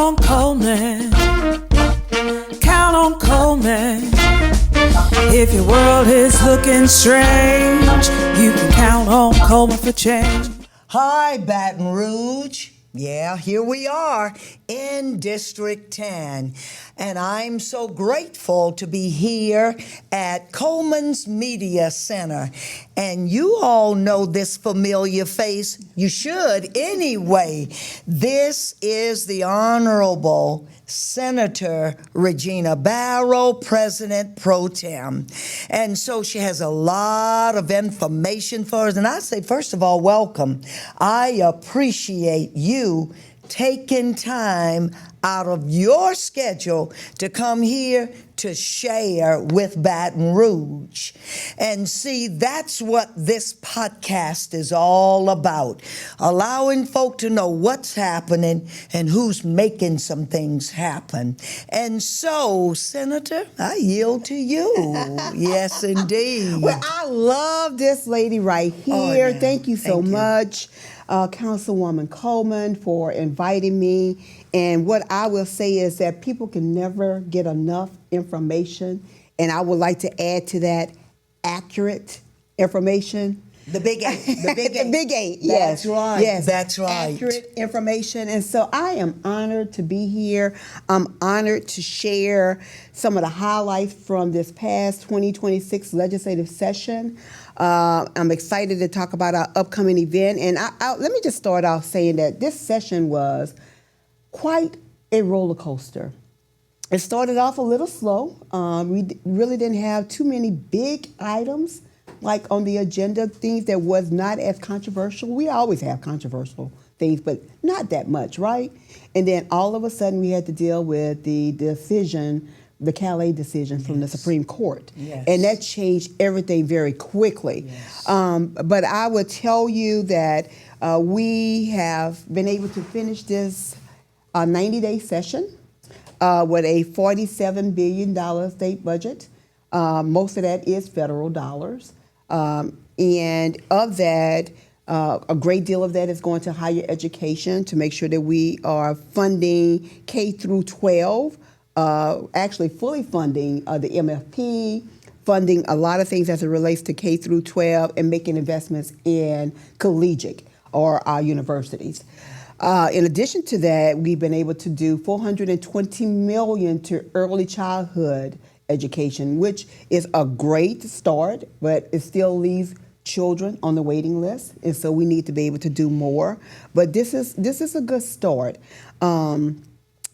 on Coleman. Count on Coleman. If your world is looking strange, you can count on Coleman for change. Hi, Baton Rouge. Yeah, here we are in District 10. And I'm so grateful to be here at Coleman's Media Center. And you all know this familiar face. You should anyway. This is the Honorable Senator Regina Barrow, President Pro Tem. And so she has a lot of information for us. And I say, first of all, welcome. I appreciate you taking time out of your schedule to come here to share with Baton Rouge. And see, that's what this podcast is all about, allowing folk to know what's happening and who's making some things happen. And so, Senator, I yield to you. Yes, indeed. Well, I love this lady right here. Oh, yeah. Thank you so much, Councilwoman Coleman, for inviting me. And what I will say is that people can never get enough information. And I would like to add to that accurate information. The big eight. The big eight. The big eight, yes. That's right. Yes, that's right. Accurate information. And so I am honored to be here. I'm honored to share some of the highlights from this past 2026 legislative session. I'm excited to talk about our upcoming event. And let me just start off saying that this session was quite a roller coaster. It started off a little slow. We really didn't have too many big items like on the agenda, things that was not as controversial. We always have controversial things, but not that much, right? And then all of a sudden we had to deal with the decision, the Calais decision from the Supreme Court. Yes. And that changed everything very quickly. Yes. But I would tell you that we have been able to finish this 90-day session with a $47 billion state budget. Most of that is federal dollars. And of that, a great deal of that is going to higher education to make sure that we are funding K through 12, actually fully funding the MFP, funding a lot of things as it relates to K through 12, and making investments in collegiate or our universities. In addition to that, we've been able to do $420 million to early childhood education, which is a great start, but it still leaves children on the waiting list, and so we need to be able to do more. But this is a good start.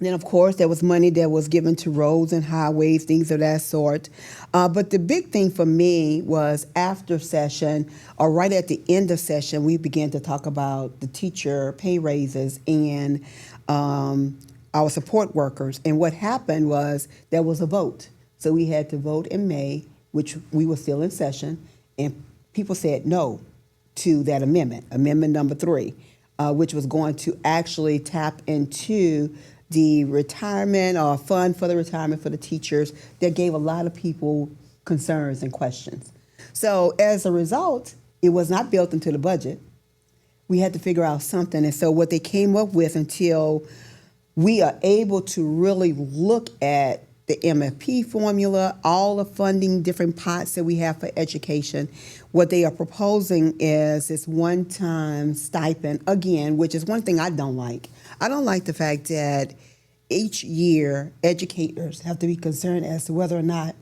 Then, of course, there was money that was given to roads and highways, things of that sort. But the big thing for me was after session, or right at the end of session, we began to talk about the teacher pay raises and our support workers. And what happened was there was a vote. So we had to vote in May, which we were still in session, and people said no to that amendment number 3, which was going to actually tap into the retirement or fund for the retirement for the teachers that gave a lot of people concerns and questions. So as a result, it was not built into the budget. We had to figure out something. And so what they came up with, until we are able to really look at the MFP formula, all the funding, different pots that we have for education, what they are proposing is this one-time stipend, again, which is one thing I don't like. I don't like the fact that each year educators have to be concerned as to whether or not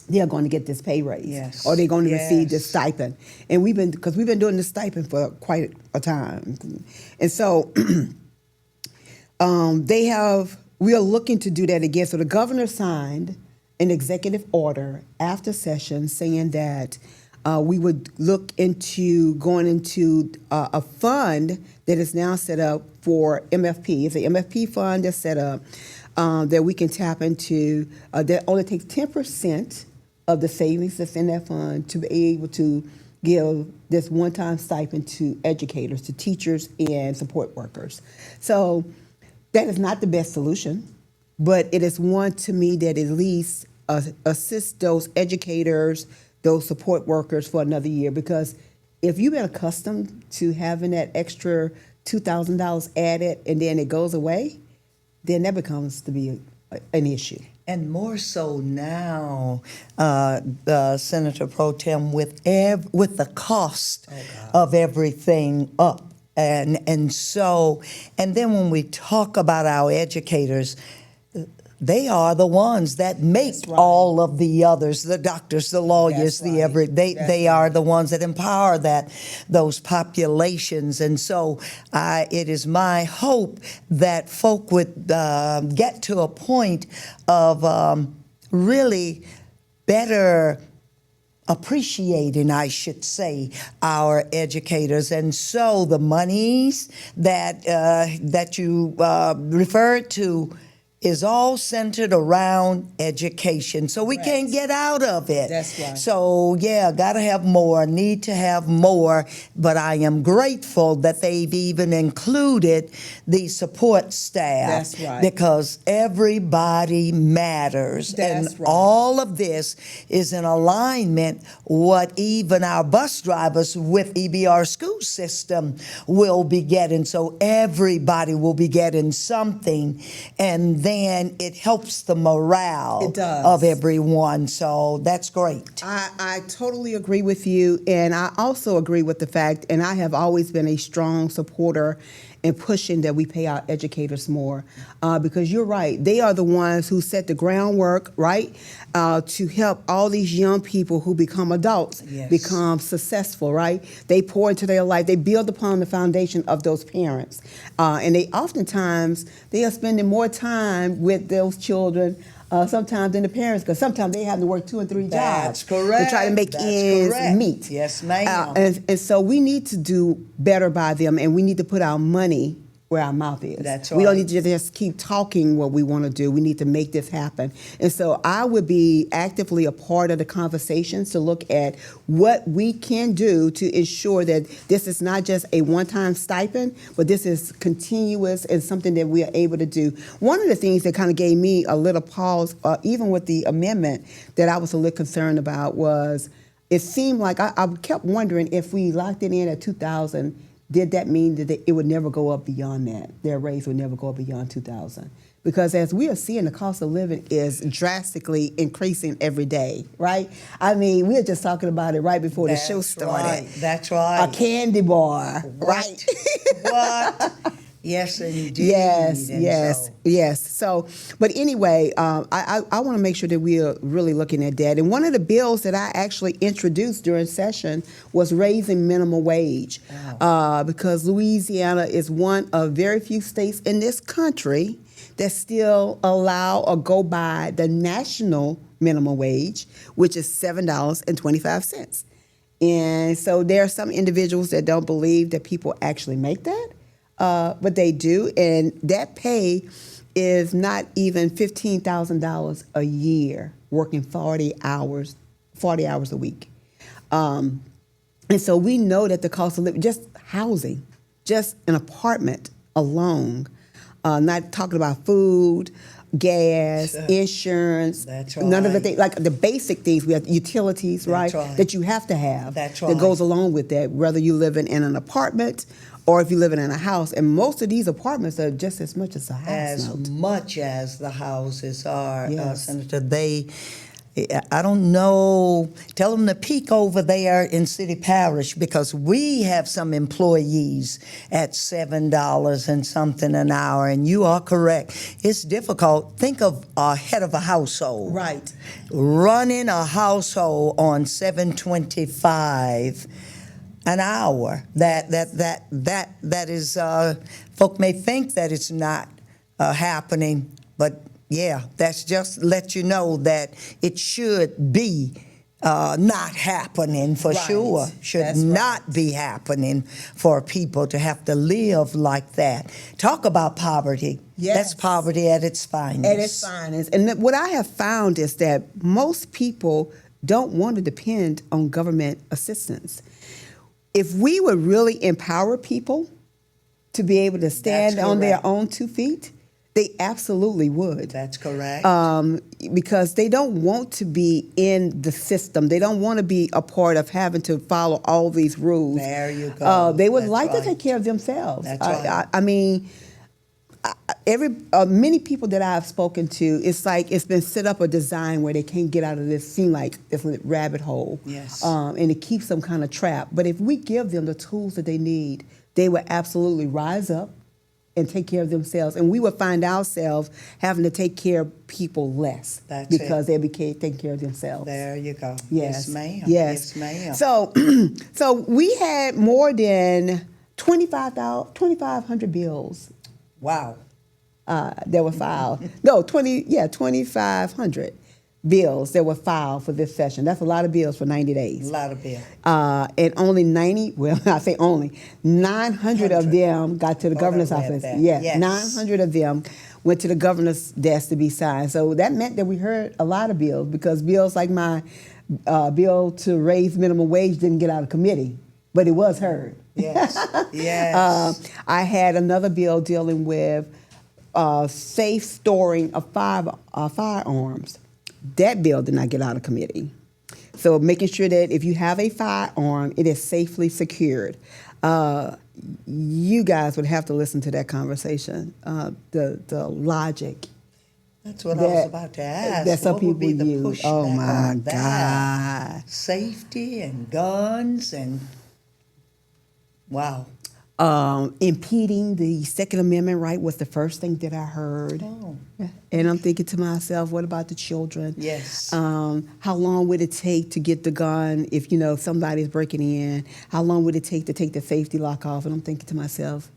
they're going to get this pay raise, yes, or they're going to receive this stipend. And we've been doing this stipend for quite a time. And so we are looking to do that again. So the governor signed an executive order after session saying that we would look into going into a fund that is now set up for MFP. It's an MFP fund that's set up that we can tap into that only takes 10% of the savings that's in that fund to be able to give this one-time stipend to educators, to teachers and support workers. So that is not the best solution, but it is one to me that at least assists those educators, those support workers for another year. Because if you've been accustomed to having that extra $2,000 added and then it goes away, then that becomes to be an issue. And more so now, Senator Pro Tem, with the cost of everything up, and then when we talk about our educators, they are the ones that make all of the others, the doctors, the lawyers, they are the ones that empower those populations. And so it is my hope that folk would get to a point of really better appreciating, I should say, our educators. And so the monies that you referred to is all centered around education. So we can't get out of it. That's right. So yeah, gotta have more, need to have more, but I am grateful that they've even included the support staff. That's right. Because everybody matters. That's and right. all of this is in alignment what even our bus drivers with EBR school system will be getting. So everybody will be getting something, and then it helps the morale of everyone. So that's great. I totally agree with you, and I also agree with the fact, and I have always been a strong supporter in pushing that we pay our educators more, because you're right, they are the ones who set the groundwork, right, to help all these young people who become adults become successful, right? They pour into their life, they build upon the foundation of those parents, and they oftentimes, they are spending more time with those children sometimes than the parents, because sometimes they have to work 2 and 3 jobs. That's correct. To try to make ends meet. Yes, ma'am. And so we need to do better by them, and we need to put our money where our mouth is. That's We don't right. need to just keep talking what we want to do. We need to make this happen. And so I would be actively a part of the conversations to look at what we can do to ensure that this is not just a one-time stipend, but this is continuous and something that we are able to do. One of the things that kind of gave me a little pause, even with the amendment, that I was a little concerned about was it seemed like I kept wondering if we locked it in at 2,000. Did that mean that it would never go up beyond that? Their raise would never go up beyond 2,000? Because as we are seeing, the cost of living is drastically increasing every day, right? I mean, we were just talking about it right before the show started. Right. That's right. A candy bar, right? What? Yes, indeed. Yes. So, but anyway, I want to make sure that we are really looking at that. And one of the bills that I actually introduced during session was raising minimum wage, because Louisiana is one of very few states in this country that still allow or go by the national minimum wage, which is $7.25. And so there are some individuals that don't believe that people actually make that. But they do, and that pay is not even $15,000 a year, working 40 hours a week. And so we know that the cost of living, just housing, just an apartment alone, not talking about food, gas, insurance, none of the things, like the basic things, we have utilities, right, that you have to have, that goes along with that, whether you live in an apartment or if you're living in a house. And most of these apartments are just as much as a house. As much as the houses are, Senator. I don't know, tell them to peek over there in City Parish, because we have some employees at $7 and something an hour, and you are correct. It's difficult. Think of a head of a household. Right. Running a household on $7.25 an hour. That is, folk may think that it's not happening, but yeah, that's just let you know that it should be not happening for sure. Should not be happening for people to have to live like that. Talk about poverty. Yes. That's poverty at its finest. At its finest. And what I have found is that most people don't want to depend on government assistance. If we would really empower people to be able to stand on their own 2 feet, they absolutely would. That's correct. Because they don't want to be in the system. They don't want to be a part of having to follow all these rules. There you go. They would like to take care of themselves. That's right. I mean, Many people that I've spoken to, it's like it's been set up a design where they can't get out of this, seem like it's a rabbit hole. Yes. And it keeps them kind of trapped. But if we give them the tools that they need, they will absolutely rise up and take care of themselves. And we would find ourselves having to take care of people less because they became taking care of themselves. There you go. Yes, ma'am. Yes, ma'am. So, so we had more than 2,500 bills. Wow. That were filed. No, 2,500 bills that were filed for this session. That's a lot of bills for 90 days. A lot of bills. And only 900 of them got to the governor's office. Yes, 900 of them went to the governor's desk to be signed. So that meant that we heard a lot of bills, because bills like my bill to raise minimum wage didn't get out of committee, but it was heard. Yes, yes. I had another bill dealing with safe storing of firearms. That bill did not get out of committee. So making sure that if you have a firearm, it is safely secured. You guys would have to listen to that conversation, the logic. That's what I was about to ask. That some what would people be the use. pushback Oh my on that? God. Safety and guns and wow. Impeding the Second Amendment right was the first thing that I heard. Oh. And I'm thinking to myself, what about the children? Yes. How long would it take to get the gun if, somebody's breaking in? How long would it take to take the safety lock off? And I'm thinking to myself,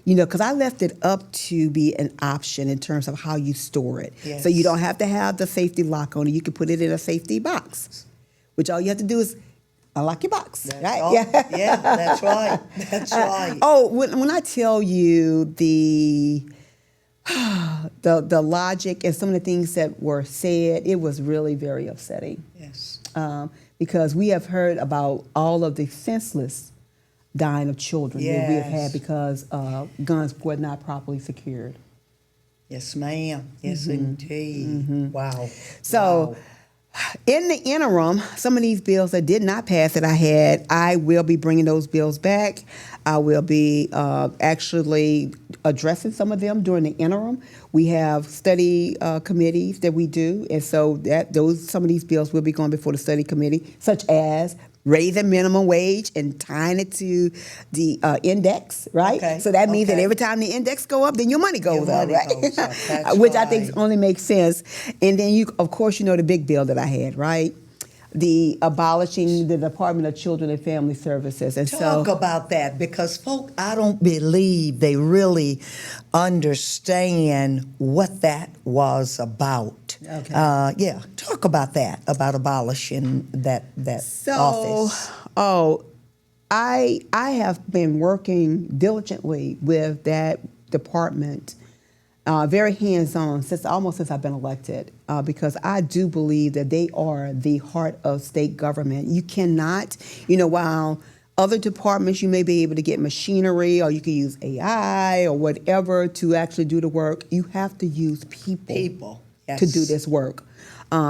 because I left it up to be an option in terms of how you store it. Yes. So you don't have to have the safety lock on it. You can put it in a safety box, which all you have to do is unlock your box, That's right? all. Yeah, that's right. That's right. Oh, when I tell you the logic and some of the things that were said, it was really very upsetting. Yes. Because we have heard about all of the senseless dying of children that we have had because guns were not properly secured. Yes, ma'am. Yes, indeed. Mm-hmm. Wow. So. Wow. In the interim, some of these bills that did not pass that I will be bringing those bills back. I will be actually addressing some of them during the interim. We have study committees that we do, and so some of these bills will be going before the study committee, such as raising minimum wage and tying it to the index, right? Okay. So that means that every time the index go up, then your money goes up, right? That's Which right. I think only makes sense. And then of course, the big bill that I had, right? The abolishing the Department of Children and Family Services. And Talk about that, because folk, I don't believe they really understand what that was about. Okay. Yeah, talk about that, about abolishing that office. I have been working diligently with that department, very hands-on since I've been elected, because I do believe that they are the heart of state government. You cannot, while other departments you may be able to get machinery or you can use AI or whatever to actually do the work, you have to use people Yes. to do this work,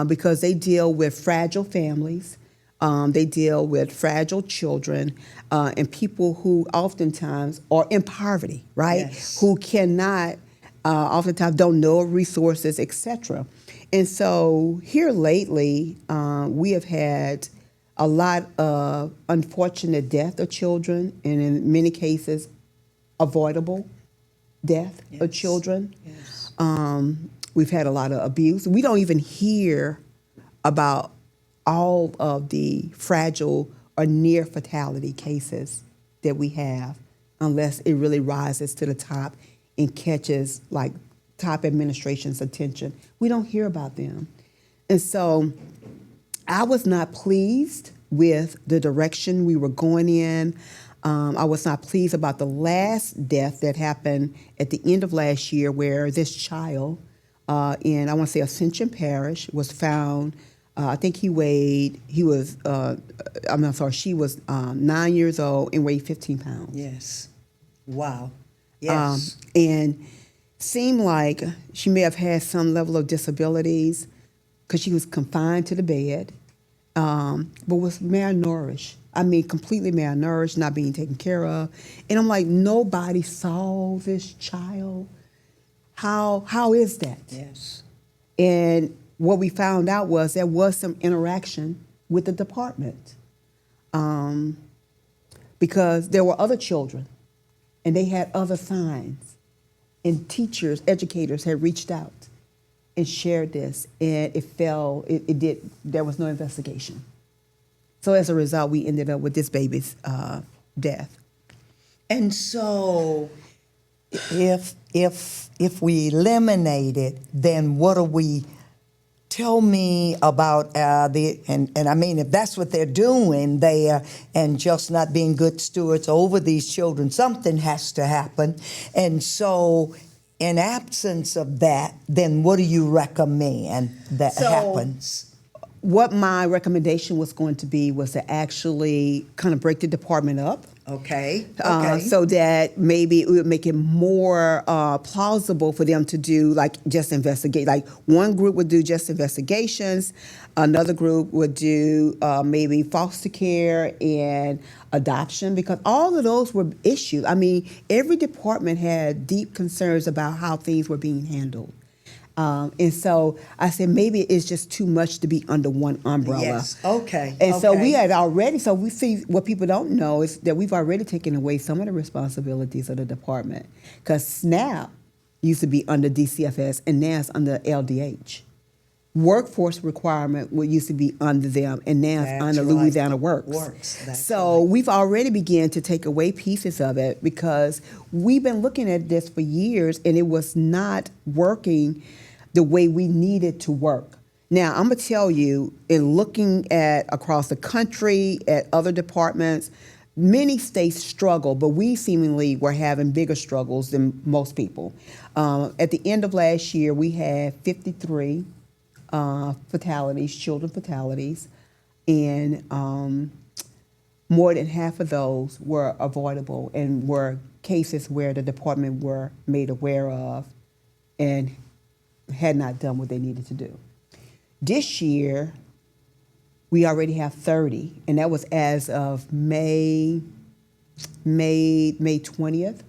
because they deal with fragile families. They deal with fragile children and people who oftentimes are in poverty, right? Yes. Who cannot, oftentimes don't know resources, etc. And so here lately, we have had a lot of unfortunate death of children, and in many cases, avoidable death of children. Yes. We've had a lot of abuse. We don't even hear about all of the fragile or near fatality cases that we have unless it really rises to the top and catches like top administration's attention. We don't hear about them. And so I was not pleased with the direction we were going in. I was not pleased about the last death that happened at the end of last year, where this child in, I want to say, Ascension Parish was found. I think she was 9 years old and weighed 15 pounds. Yes. Wow. Yes. And seemed like she may have had some level of disabilities because she was confined to the bed, but was malnourished. I mean, completely malnourished, not being taken care of. And I'm like, nobody saw this child. How is that? Yes. And what we found out was there was some interaction with the department, because there were other children and they had other signs, and teachers, educators had reached out and shared this, and there was no investigation. So as a result, we ended up with this baby's death. And so if we eliminate it, then what do we? Tell me about and I mean, if that's what they're doing there and just not being good stewards over these children, something has to happen. And so in absence of that, then what do you recommend that happens? What my recommendation was going to be was to actually kind of break the department up. Okay. So that maybe it would make it more plausible for them to do just investigate. Like one group would do just investigations, another group would do maybe foster care and adoption, because all of those were issues. I mean, every department had deep concerns about how things were being handled. And so I said, maybe it's just too much to be under one umbrella. Yes, okay. And so we had already, so we see what people don't know is that we've already taken away some of the responsibilities of the department. Because SNAP used to be under DCFS and now it's under LDH. Workforce requirement used to be under them and now it's under Louisiana Works. So we've already begun to take away pieces of it because we've been looking at this for years and it was not working the way we needed to work. Now, I'm going to tell you, in looking at across the country, at other departments, many states struggle, but we seemingly were having bigger struggles than most people. At the end of last year, we had 53 fatalities, children fatalities, and more than half of those were avoidable and were cases where the department were made aware of and had not done what they needed to do. This year, we already have 30, and that was as of May 20th.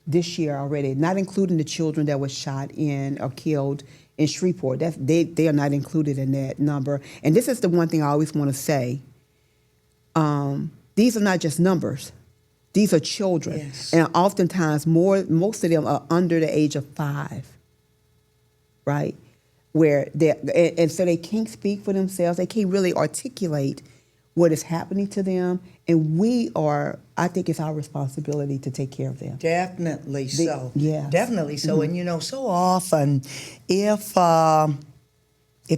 This year already, not including the children that were shot in or killed in Shreveport. They are not included in that number. And this is the one thing I always want to say. These are not just numbers. These are children. Yes. And oftentimes, most of them are under the age of 5, right? And so they can't speak for themselves. They can't really articulate what is happening to them. And I think it's our responsibility to take care of them. Definitely so. Yeah. Definitely so. Mm-hmm. And so often, if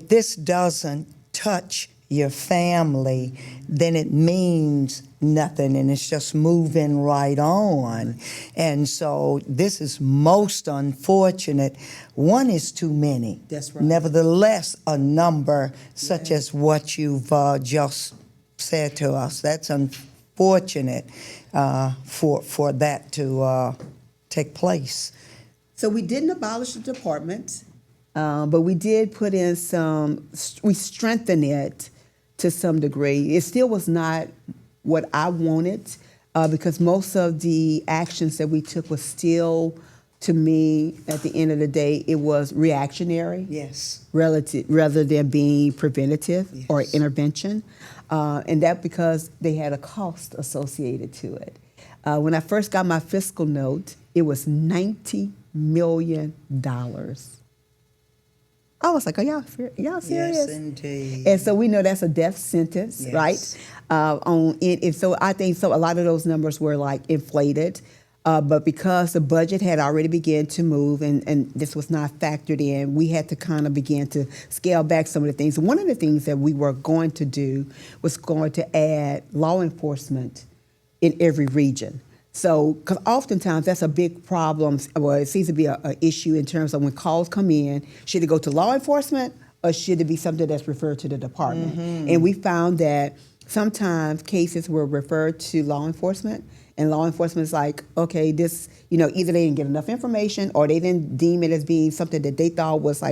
this doesn't touch your family, then it means nothing and it's just moving right on. And so this is most unfortunate. One is too many. That's right. Nevertheless, a number such as what you've just said to us, that's unfortunate for that to take place. So we didn't abolish the department, but we did put in we strengthened it to some degree. It still was not what I wanted because most of the actions that we took was still, to me, at the end of the day, it was reactionary. Yes. Rather than being preventative or intervention. And that because they had a cost associated to it. When I first got my fiscal note, it was $90 million. I was like, are y'all serious? Yes, indeed. And so we know that's a death sentence, yes. right? And so I think a lot of those numbers were inflated. But because the budget had already begun to move and this was not factored in, we had to kind of begin to scale back some of the things. One of the things that we were going to do was going to add law enforcement in every region. So, because oftentimes that's a big problem, well, it seems to be an issue in terms of when calls come in, should it go to law enforcement or should it be something that's referred to the department? Mm-hmm. And we found that sometimes cases were referred to law enforcement. And law enforcement is like, okay, this, either they didn't get enough information or they didn't deem it as being something that they thought was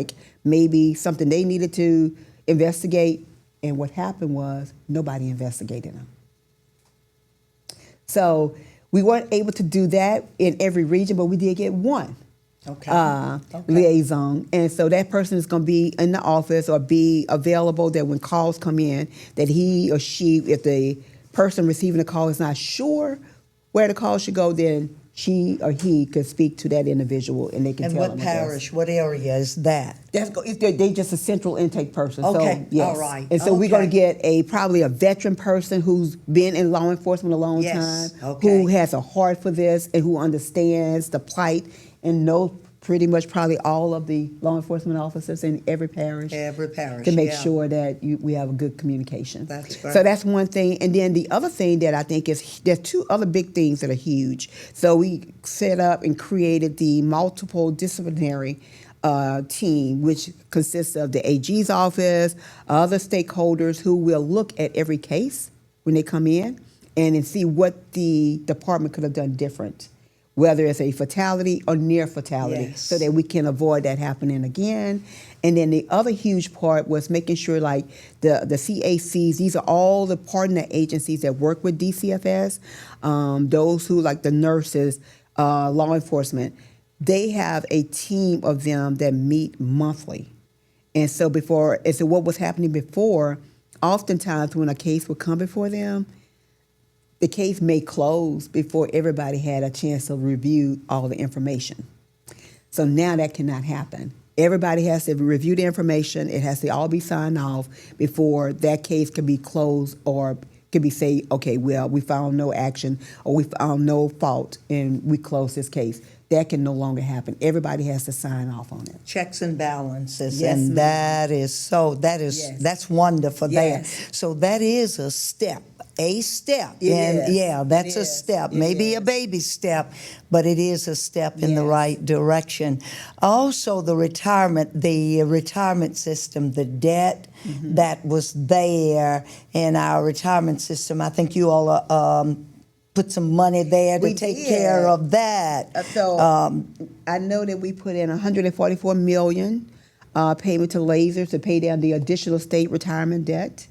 maybe something they needed to investigate. And what happened was nobody investigated them. So We weren't able to do that in every region, but we did get one. Okay. Liaison, and so that person is going to be in the office or be available that when calls come in, that he or she, if the person receiving the call is not sure where the call should go, then she or he could speak to that individual and they can And tell what them. parish, what area is that? If they just a central intake person. Okay, So, yes. all right, And so we're going to okay. get probably a veteran person who's been in law enforcement a long Yes, time, okay. who has a heart for this and who understands the plight and knows pretty much probably all of the law enforcement officers in every parish. Every parish, to make yeah. sure that we have a good communication. That's great. So that's one thing. And then the other thing that I think is, there's two other big things that are huge. So we set up and created the multiple disciplinary team, which consists of the AG's office, other stakeholders who will look at every case when they come in and see what the department could have done different, whether it's a fatality or near fatality, Yes. so that we can avoid that happening again. And then the other huge part was making sure, like the CACs, these are all the partner agencies that work with DCFS, those who, like the nurses, law enforcement, they have a team of them that meet monthly. And so what was happening before, oftentimes when a case would come before them, the case may close before everybody had a chance to review all the information. So now that cannot happen. Everybody has to review the information. It has to all be signed off before that case can be closed or can be say, okay, well, we found no action or we found no fault and we close this case. That can no longer happen. Everybody has to sign off on it. Checks and balances, Yes, and ma'am. that's wonderful Yes. there. So that is a step. It And is. yeah, that's It a is. step, It maybe a is. baby step, but it is a step in the Yes. right direction. Also, the retirement system, the debt Mm-hmm. that was there in our retirement system. I think you all put some money there to We take did. care of that. I know that we put in $144 million payment to lasers to pay down the additional state retirement debt.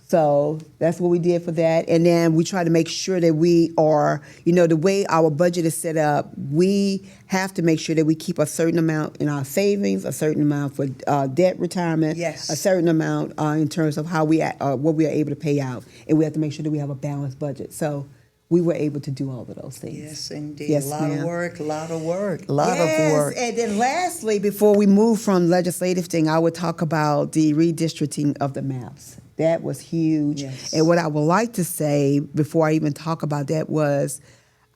So that's what we did for that. And then we try to make sure that we are, the way our budget is set up, we have to make sure that we keep a certain amount in our savings, a certain amount for debt retirement, Yes. a certain amount in terms of how what we are able to pay out. And we have to make sure that we have a balanced budget. So we were able to do all of those things. Yes, indeed. Yes, a lot ma'am. of work, a lot of work. And then lastly, before we move from legislative thing, I would talk about the redistricting of the maps. That was huge. Yes. And what I would like to say before I even talk about that was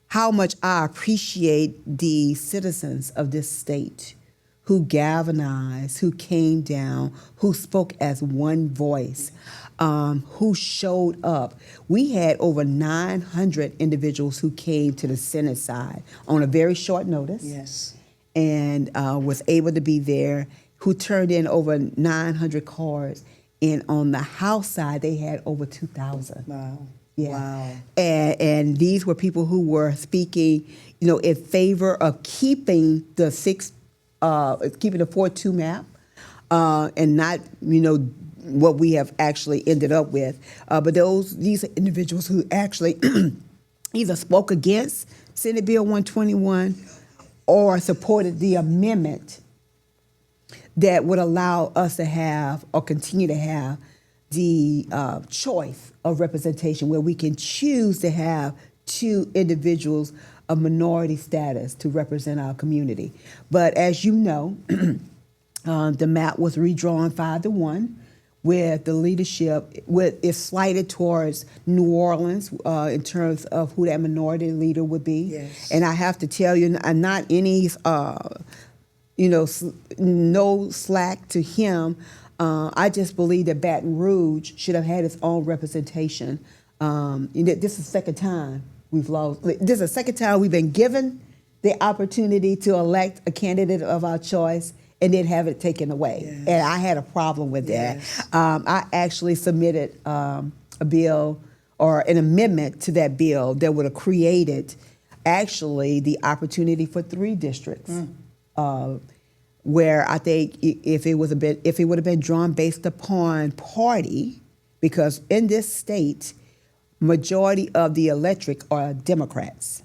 how much I appreciate the citizens of this state who galvanized, who came down, who spoke as one voice, who showed up. We had over 900 individuals who came to the Senate side on a very short notice. Yes. And was able to be there, who turned in over 900 cards. And on the House side, they had over 2,000. Wow. Yeah. Wow. And these were people who were speaking, in favor of keeping the 4-2 map, and not, what we have actually ended up with. But these are individuals who actually either spoke against Senate Bill 121 or supported the amendment that would allow us to have or continue to have the choice of representation where we can choose to have two individuals of minority status to represent our community. But as you know, the map was redrawn 5-1, where the leadership is slighted towards New Orleans in terms of who that minority leader would be. Yes. And I have to tell you, not any no slack to him. I just believe that Baton Rouge should have had its own representation. This is the second time we've lost. This is the second time we've been given the opportunity to elect a candidate of our choice and then have it taken away. Yes. And I had a problem with that. Yes. I actually submitted a bill or an amendment to that bill that would have created actually the opportunity for 3 districts. Where I think if it would have been drawn based upon party, because in this state, majority of the electorate are Democrats,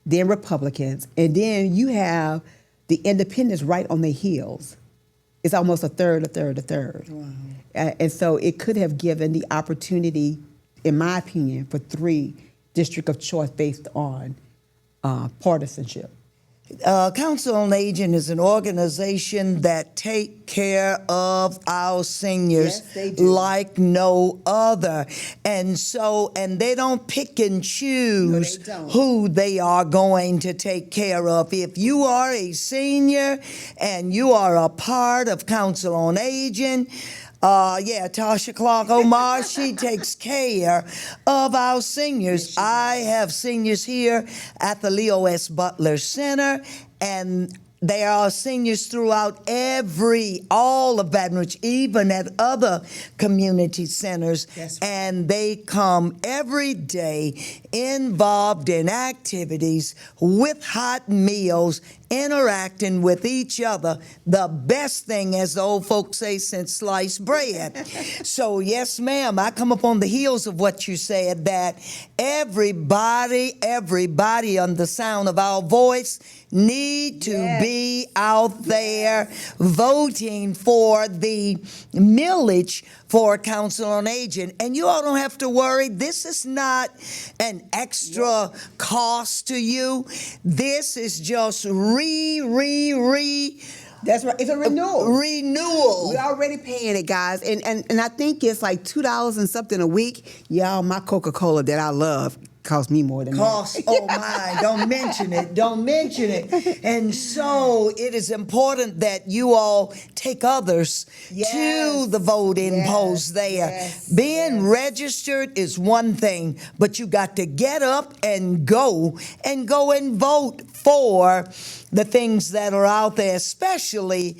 then Republicans, and then you have the independents right on their heels. It's almost a third. Wow. And so it could have given the opportunity, in my opinion, for 3 district of choice based on partisanship. Council on Aging is an organization that take care of our seniors Yes, they do. like no other. And they don't pick and choose No, they don't. who they are going to take care of. If you are a senior and you are a part of Council on Aging, Tasha Clark Omar, she takes care of our seniors. I have seniors here at the Leo S. Butler Center, and there are seniors throughout all of Baton Rouge, even at other community centers. That's right. And they come every day involved in activities with hot meals, interacting with each other. The best thing, as the old folks say, since sliced bread. So, yes, ma'am, I come up on the heels of what you said, that everybody on the sound of our voice need to be out there voting for the millage for Council on Aging. And you all don't have to worry. This is not an extra cost to you. This is just That's right. It's a renewal. renewal. We're already paying it, guys. And I think it's like $2 and something a week. Y'all, my Coca-Cola that I love cost me more than Cost, that. oh my, don't mention it. And so it is important that you all take others to the voting polls there. Yes, Being registered is one thing, but you got to get up and go and vote for the things that are out there, especially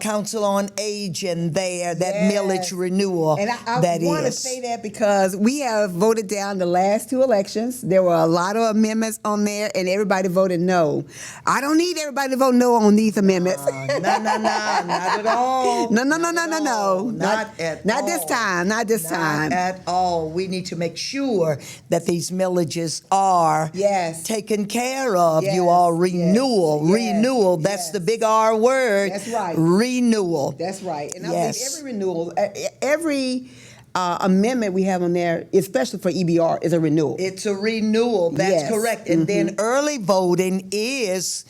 Council on Aging there, that millage renewal. And I that want to is. say that because we have voted down the last 2 elections. There were a lot of amendments on there, and everybody voted no. I don't need everybody to vote no on these amendments. No, not at all. No. Not at Not all. this time. Not this time. Not at all. We need to make sure that these millages are taken care of. You all renewal. That's the big R word. That's right. Renewal. That's right. And I believe every renewal, every amendment we have on there, especially for EBR, is a renewal. It's a renewal. That's correct. And then early voting is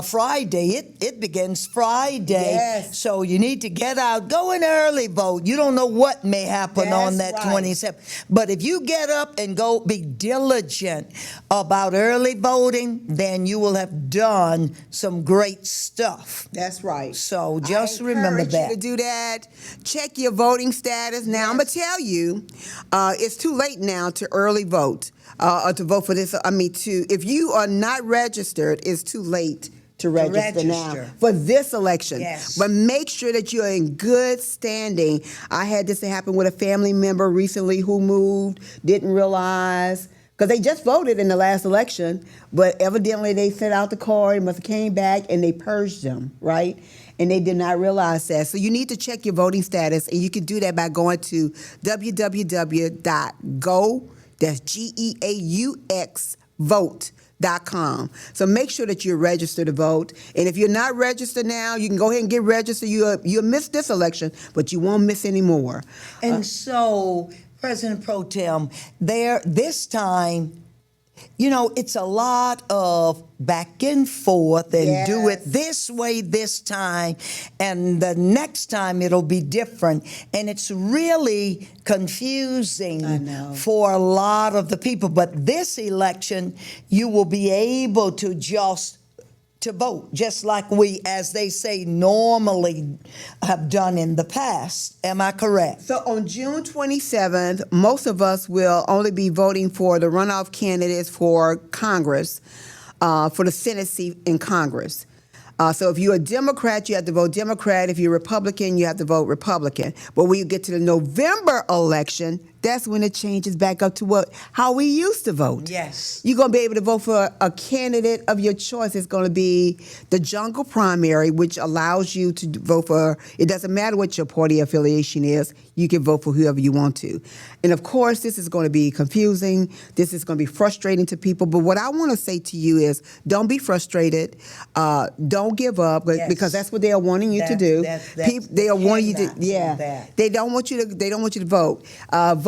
Friday. It begins Friday. Yes. So you need to get out, go and early vote. You don't know what may happen on that 27th. But if you get up and go be diligent about early voting, then you will have done some great stuff. That's right. So just remember that. I encourage you to do that. Check your voting status. Now, I'm going to tell you, it's too late now to early vote, or to vote for this. If you are not registered, it's too late to register now for this election. Yes. But make sure that you're in good standing. I had this happen with a family member recently who moved, didn't realize, because they just voted in the last election, but evidently they sent out the card, must have came back, and they purged them, right? And they did not realize that. So you need to check your voting status, and you can do that by going to www.go, that's GEAUX, vote.com. So make sure that you're registered to vote. And if you're not registered now, you can go ahead and get registered. You'll miss this election, but you won't miss any more. And so, President Pro Tem, this time, it's a lot of back and forth and do it this way this time, and the next time it'll be different. And it's really confusing for a lot of the people. But this election, you will be able to vote, just like we, as they say, normally have done in the past. Am I correct? So on June 27th, most of us will only be voting for the runoff candidates for Congress, for the Senate seat in Congress. So if you're a Democrat, you have to vote Democrat. If you're Republican, you have to vote Republican. But when you get to the November election, that's when it changes back up to how we used to vote. Yes. You're going to be able to vote for a candidate of your choice. It's going to be the jungle primary, which allows you to vote for, it doesn't matter what your party affiliation is, you can vote for whoever you want to. And of course, this is going to be confusing. This is going to be frustrating to people. But what I want to say to you is don't be frustrated. Don't give up, because that's what they are wanting you to do. They are wanting you to, They don't want you to vote.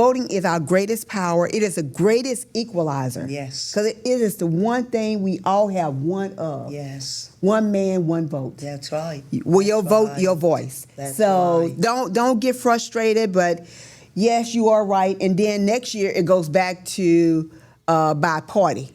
Voting is our greatest power. It is the greatest equalizer. Yes. Because it is the one thing we all have one of. Yes. One man, one vote. That's right. Well, your vote, right. your voice. That's so right. don't get frustrated, but yes, you are right. And then next year it goes back to by party.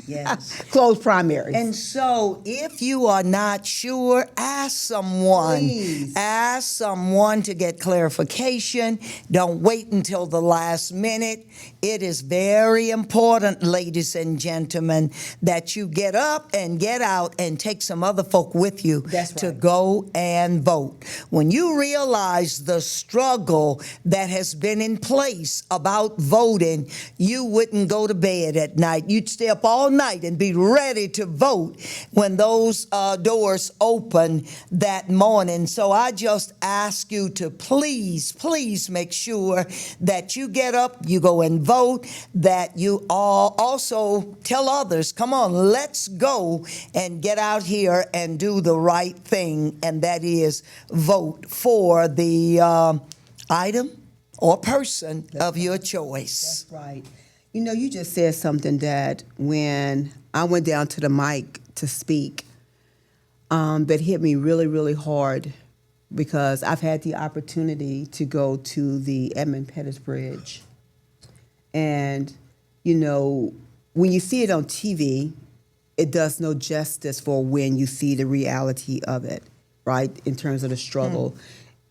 Yes. Closed primaries. And so, if you are not sure, ask someone. Please. Ask someone to get clarification. Don't wait until the last minute. It is very important, ladies and gentlemen, that you get up and get out and take some other folk with you to go and vote. When you realize the struggle that has been in place about voting, you wouldn't go to bed at night. You'd stay up all night and be ready to vote when those doors open that morning. So I just ask you to please make sure that you get up, you go and vote, that you all also tell others, come on, let's go and get out here and do the right thing, and that is vote for the item or person of your choice. That's right. You know, you just said something that when I went down to the mic to speak, that hit me really, really hard, because I've had the opportunity to go to the Edmund Pettus Bridge. And, you know, when you see it on TV, it does no justice for when you see the reality of it, right, in terms of the struggle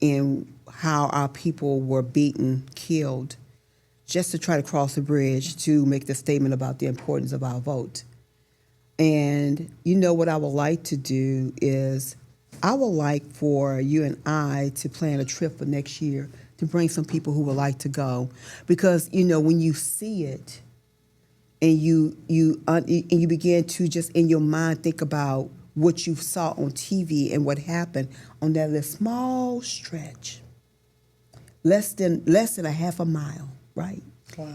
and how our people were beaten, killed, just to try to cross the bridge to make the statement about the importance of our vote. And you know what I would like to do is I would like for you and I to plan a trip for next year to bring some people who would like to go. Because, you know, when you see it and you begin to just in your mind think about what you saw on TV and what happened on that little small stretch, less than a half a mile, right? Wow.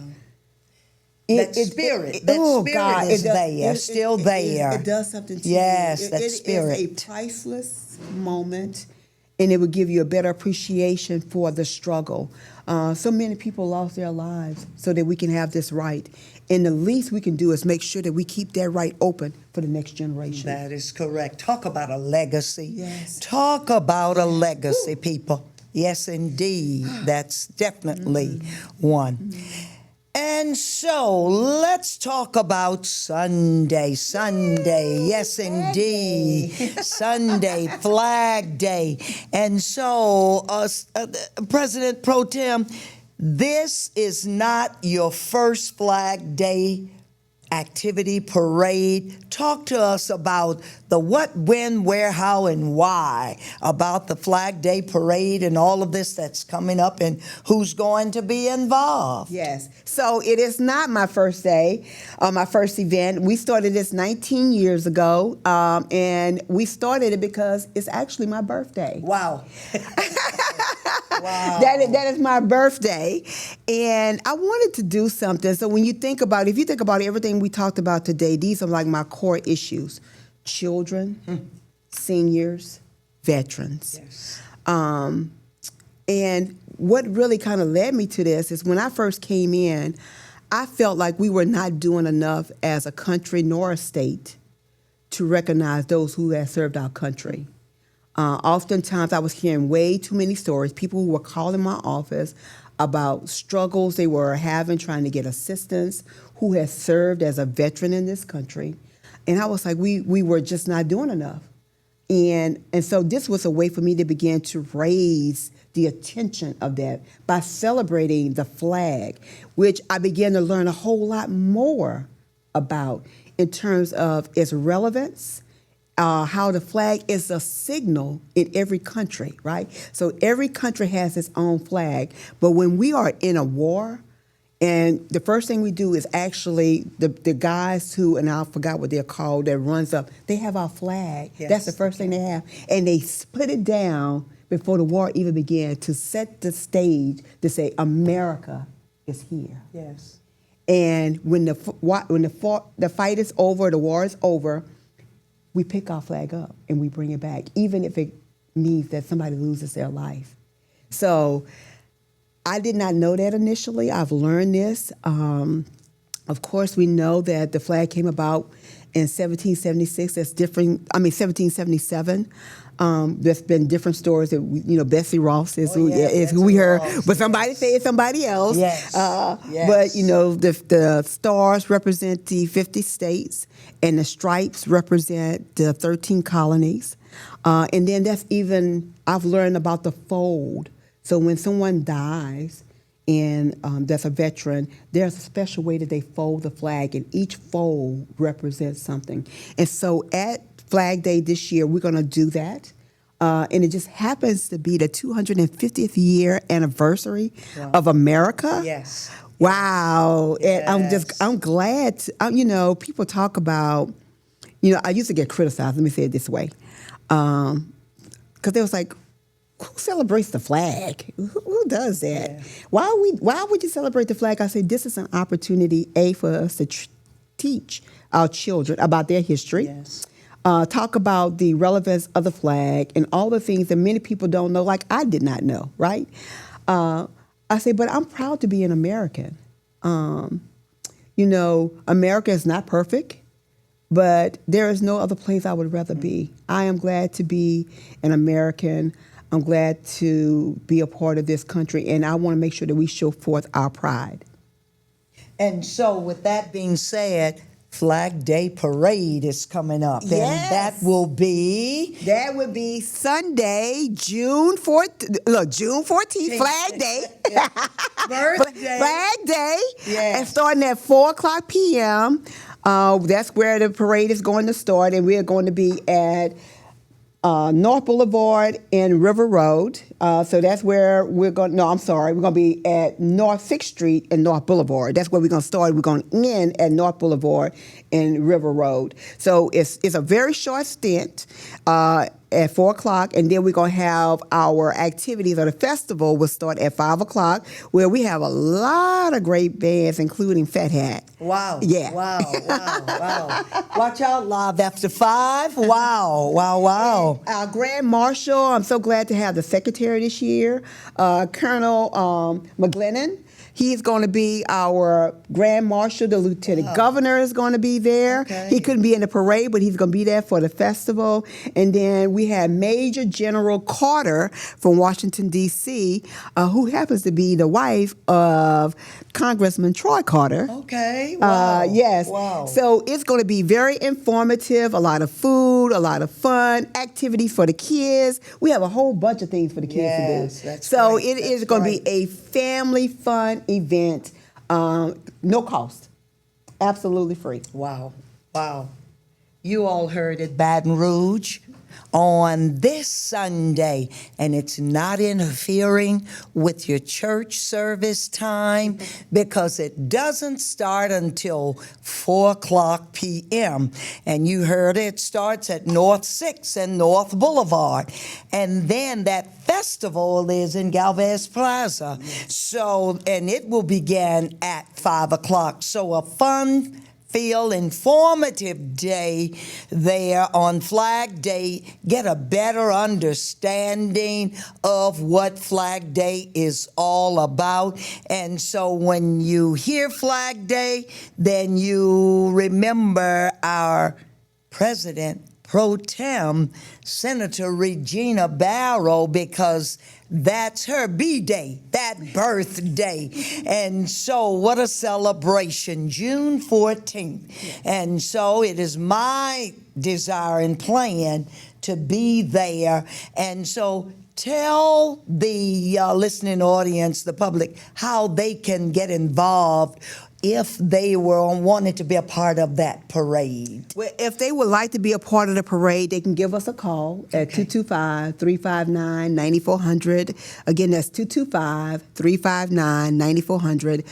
That spirit is there, still there. It does something to you. Yes, that spirit. It is a priceless moment, and it will give you a better appreciation for the struggle. So many people lost their lives so that we can have this right. And the least we can do is make sure that we keep that right open for the next generation. That is correct. Talk about a legacy. Yes. Talk about a legacy, people. Yes, indeed. That's definitely one. And so let's talk about Sunday. Yes, indeed. Sunday, Flag Day. And so, President Pro Tem, this is not your first Flag Day activity, parade. Talk to us about the what, when, where, how, and why about the Flag Day parade and all of this that's coming up and who's going to be involved. Yes. So it is not my first day, my first event. We started this 19 years ago, and we started it because it's actually my birthday. Wow. Wow. That is my birthday, and I wanted to do something. So when you think about, if you think about everything we talked about today, these are like my core issues: children, seniors, veterans. Yes. And what really kind of led me to this is when I first came in, I felt like we were not doing enough as a country nor a state to recognize those who had served our country. Oftentimes, I was hearing way too many stories, people who were calling my office about struggles they were having trying to get assistance, who had served as a veteran in this country. And I was like, we were just not doing enough. And so this was a way for me to begin to raise the attention of that by celebrating the flag, which I began to learn a whole lot more about in terms of its relevance, how the flag is a signal in every country, right? So every country has its own flag. But when we are in a war, and the first thing we do is actually the guys who, and I forgot what they're called, that runs up, they have our flag. Yes. That's the first thing they have. And they put it down before the war even began to set the stage to say, America is here. Yes. And when the fight is over, the war is over, we pick our flag up and we bring it back, even if it means that somebody loses their life. So I did not know that initially. I've learned this. Of course, we know that the flag came about in 1776. That's different. 1777. There's been different stories that Betsy Ross is who we heard, Ross, but somebody said somebody else. Yes. Yes. But the stars represent the 50 states, and the stripes represent the 13 colonies. And then I've learned about the fold. So when someone dies, and that's a veteran, there's a special way that they fold the flag, and each fold represents something. And so at Flag Day this year, we're going to do that. And it just happens to be the 250th year anniversary of America. Yes. Wow. Yes. And I'm glad, people talk about, I used to get criticized, let me say it this way, because they was like, who celebrates the flag? Who does that? Yeah. Why would you celebrate the flag? I say this is an opportunity, for us to teach our children about their history. Yes. Talk about the relevance of the flag and all the things that many people don't know, like I did not know, right? I say, but I'm proud to be an American. America is not perfect, but there is no other place I would rather be. I am glad to be an American. I'm glad to be a part of this country, and I want to make sure that we show forth our pride. And so with that being said, Flag Day Parade is coming up. Yes. And that would be Sunday, June 14th. Look, June 14th, Flag Day. Birthday. Flag Day. Yes. And starting at 4:00 p.m. That's where the parade is going to start, and we're going to be at North Boulevard and River Road. So that's where we're going. No, I'm sorry. We're going to be at North 6th Street and North Boulevard. That's where we're going to start. We're going to end at North Boulevard and River Road. So it's a very short stint at 4:00, and then we're going to have our activities, or the festival will start at 5:00, where we have a lot of great bands, including Fat Hat. Wow. Yeah. Wow. Watch out, live after 5. Wow. Our Grand Marshal, I'm so glad to have the Secretary this year, Colonel McGlennon. He's going to be our Grand Marshal. The Lieutenant Governor is going to be there. Okay. He couldn't be in the parade, but he's going to be there for the festival. And then we have Major General Carter from Washington, D.C., who happens to be the wife of Congressman Troy Carter. Okay. Wow. Yes. Wow. So it's going to be very informative, a lot of food, a lot of fun, activities for the kids. We have a whole bunch of things for the kids to do. Yes, that's so great. it is going to be a family fun event, no cost, absolutely free. Wow. You all heard it, Baton Rouge, on this Sunday, and it's not interfering with your church service time because it doesn't start until 4:00 p.m. And you heard it starts at North 6th and North Boulevard. And then that festival is in Galvez Plaza. So, and it will begin at 5:00. So a fun, informative day there on Flag Day. Get a better understanding of what Flag Day is all about. And so when you hear Flag Day, then you remember our President Pro Tem, Senator Regina Barrow, because that's her B-Day, that birthday. And so what a celebration, June 14th. And so it is my desire and plan to be there. And so tell the listening audience, the public, how they can get involved if they wanted to be a part of that parade? Well, if they would like to be a part of the parade, they can give us a call at 225-359-9400. Again, that's 225-359-9400.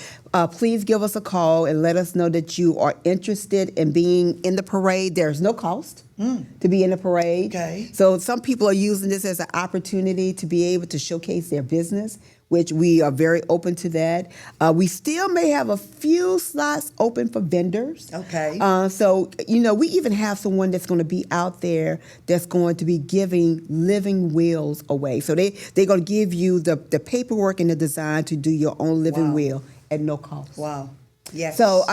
Please give us a call and let us know that you are interested in being in the parade. There's no cost to be in the parade. Okay. So some people are using this as an opportunity to be able to showcase their business, which we are very open to that. We still may have a few slots open for vendors. Okay. So, we even have someone that's going to be out there that's going to be giving living wills away. So they're going to give you the paperwork and the design to do your own living will at no cost. Wow. Yes. So,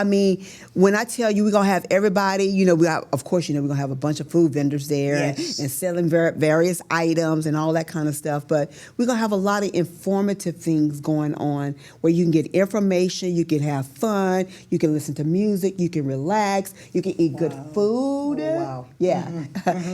when I tell you we're going to have everybody, we're going to have a bunch of food vendors there Yes. and selling various items and all that kind of stuff. But we're going to have a lot of informative things going on where you can get information, you can have fun, you can listen to music, you can relax, you can eat good food. Oh, wow. Yeah.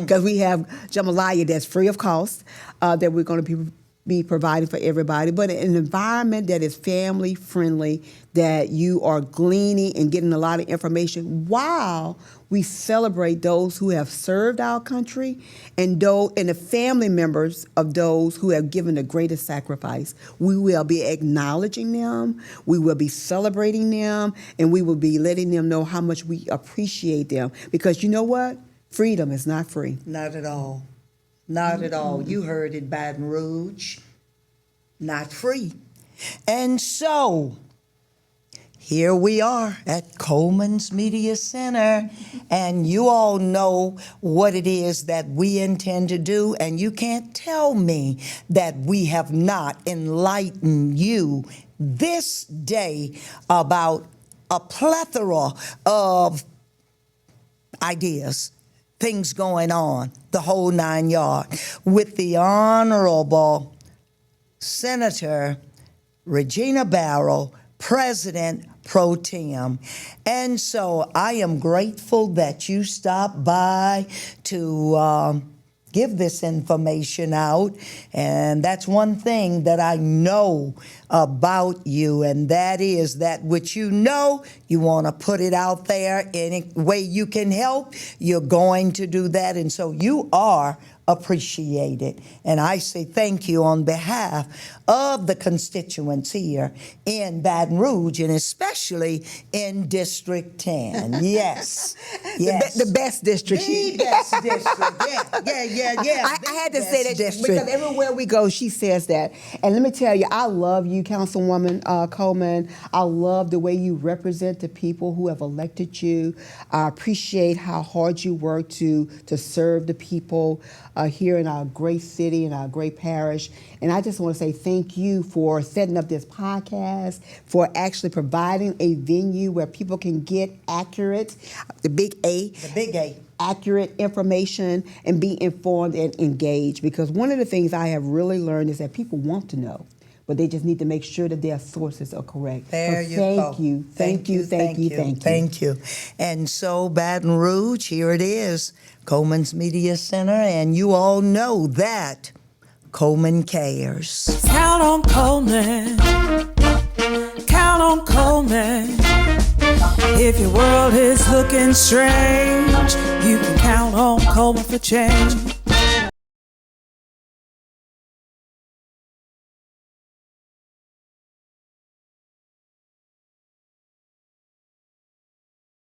Because we have jambalaya that's free of cost that we're going to be providing for everybody, but an environment that is family friendly, that you are gleaning and getting a lot of information while we celebrate those who have served our country and the family members of those who have given the greatest sacrifice. We will be acknowledging them, we will be celebrating them, and we will be letting them know how much we appreciate them. Because you know what? Freedom is not free. Not at all. Not at all. You heard it, Baton Rouge. Not free. And so, here we are at Coleman's Media Center, and you all know what it is that we intend to do, and you can't tell me that we have not enlightened you this day about a plethora of ideas, things going on, the whole 9 yards, with the Honorable Senator Regina Barrow, President Pro Tem. And so I am grateful that you stopped by to give this information out. And that's one thing that I know about you, and that is that which you know, you want to put it out there. Any way you can help, you're going to do that. And so you are appreciated. And I say thank you on behalf of the constituents here in Baton Rouge, and especially in District 10. Yes. Yes. The best district. The best district. Yeah. I had to say that district. because everywhere we go, she says that. And let me tell you, I love you, Councilwoman Coleman. I love the way you represent the people who have elected you. I appreciate how hard you work to serve the people here in our great city and our great parish. And I just want to say thank you for setting up this podcast, for actually providing a venue where people can get accurate, the big A, accurate information and be informed and engaged. Because one of the things I have really learned is that people want to know, but they just need to make sure that their sources are correct. There you go. Thank you. Thank you. And so Baton Rouge, here it is, Coleman's Media Center, and you all know that Coleman cares. Count on Coleman. Count on Coleman. If your world is looking strange, you can count on Coleman for change.